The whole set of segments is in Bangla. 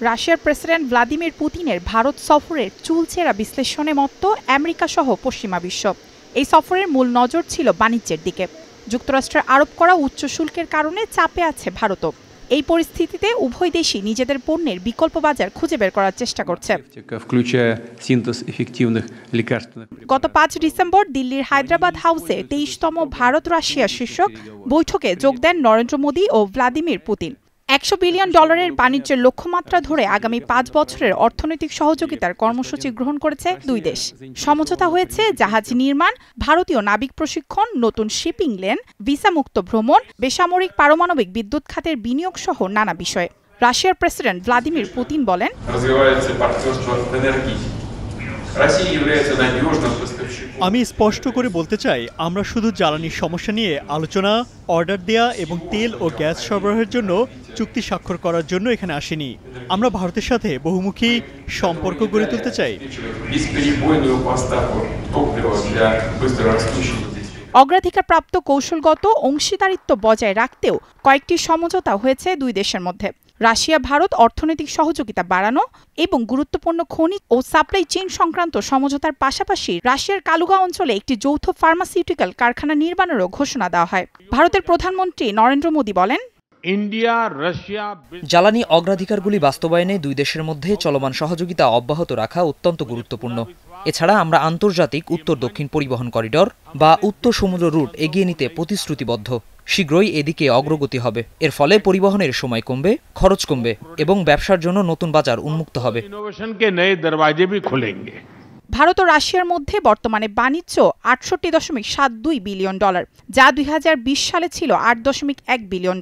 রাশিয়ার প্রেসিডেন্ট ভ্লাদিমির পুতিনের ভারত সফরের চুলচেরা বিশ্লেষণে মত্ত আমেরিকা সহ পশ্চিমা বিশ্ব। এই সফরের মূল নজর ছিল বাণিজ্যের দিকে। যুক্তরাষ্ট্রের আরোপ করা উচ্চ শুল্কের কারণে চাপে আছে ভারতও। এই পরিস্থিতিতে উভয় দেশই নিজেদের পণ্যের বিকল্প বাজার খুঁজে বের করার চেষ্টা করছে। গত ৫ ডিসেম্বর দিল্লির হায়দ্রাবাদ হাউসে ২৩তম ভারত রাশিয়া শীর্ষক বৈঠকে যোগ দেন নরেন্দ্র মোদী ও ভ্লাদিমির পুতিন। $100 বিলিয়ন বাণিজ্যের লক্ষ্যমাত্রা ধরে আগামী ৫ বছরের অর্থনৈতিক সহযোগিতার কর্মসূচি গ্রহণ করেছে দুই দেশ। সমঝোতা হয়েছে জাহাজ নির্মাণ, ভারতীয় নাবিক প্রশিক্ষণ, নতুন শিপিং লেন, ভিসামুক্ত ভ্রমণ, বেসামরিক পারমাণবিক বিদ্যুৎ খাতের বিনিয়োগ সহ নানা বিষয়ে। রাশিয়ার প্রেসিডেন্ট ভ্লাদিমির পুতিন বলেন, আমি স্পষ্ট করে বলতে চাই, আমরা শুধু জ্বালানির সমস্যা নিয়ে আলোচনা, অর্ডার দেয়া এবং তেল ও গ্যাস সরবরাহের জন্য চুক্তি স্বাক্ষর করার জন্য এখানে আসিনি। আমরা ভারতের সাথে বহুমুখী সম্পর্ক গড়ে তুলতে চাই। অগ্রাধিকারপ্রাপ্ত কৌশলগত অংশীদারিত্ব বজায় রাখতেও কয়েকটি সমঝোতা হয়েছে দুই দেশের মধ্যে। রাশিয়া ভারত অর্থনৈতিক সহযোগিতা বাড়ানো এবং গুরুত্বপূর্ণ খনিজ ও সাপ্লাই চেইন সংক্রান্ত সমঝোতার পাশাপাশি রাশিয়ার কালুগা অঞ্চলে একটি যৌথ ফার্মাসিউটিক্যাল কারখানা নির্মাণেরও ঘোষণা দেওয়া হয়। ভারতের প্রধানমন্ত্রী নরেন্দ্র মোদী বলেন, জ্বালানি অগ্রাধিকারগুলি বাস্তবায়নে দুই দেশের মধ্যে চলমান সহযোগিতা অব্যাহত রাখা অত্যন্ত গুরুত্বপূর্ণ। এছাড়া আমরা আন্তর্জাতিক উত্তর দক্ষিণ পরিবহন করিডর বা উত্তর সমুদ্র রুট এগিয়ে নিতে প্রতিশ্রুতিবদ্ধ। শীঘ্রই এদিকে অগ্রগতি হবে। এর ফলে পরিবহনের সময় কমবে, খরচ কমবে এবং ব্যবসার জন্য নতুন বাজার উন্মুক্ত হবে। ভারত ও রাশিয়ার মধ্যে বর্তমানে বাণিজ্য $৬৮.৭২ বিলিয়ন, যা ২০২০ সালে ছিল $৮.১ বিলিয়ন।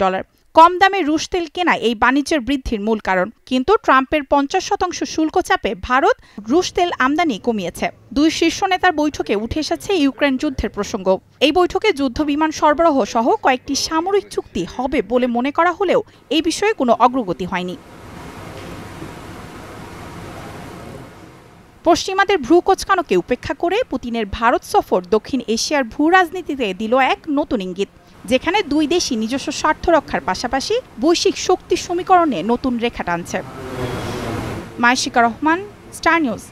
কম দামে রুশ তেল কেনা এই বাণিজ্যের বৃদ্ধির মূল কারণ। কিন্তু ট্রাম্পের ৫০% শুল্ক চাপে ভারত রুশ তেল আমদানি কমিয়েছে। দুই শীর্ষ নেতার বৈঠকে উঠে এসেছে ইউক্রেন যুদ্ধের প্রসঙ্গ। এই বৈঠকে যুদ্ধ বিমান সরবরাহ সহ কয়েকটি সামরিক চুক্তি হবে বলে মনে করা হলেও এই বিষয়ে কোনো অগ্রগতি হয়নি। পশ্চিমাদের ভ্রু কোঁচকানোকে উপেক্ষা করে পুতিনের ভারত সফর দক্ষিণ এশিয়ার ভূ রাজনীতিতে দিল এক নতুন ইঙ্গিত, যেখানে দুই দেশই নিজস্ব স্বার্থ রক্ষার পাশাপাশি বৈশ্বিক শক্তি সমীকরণে নতুন রেখা টানছে। মাইশিকা রহমান, স্টার নিউজ।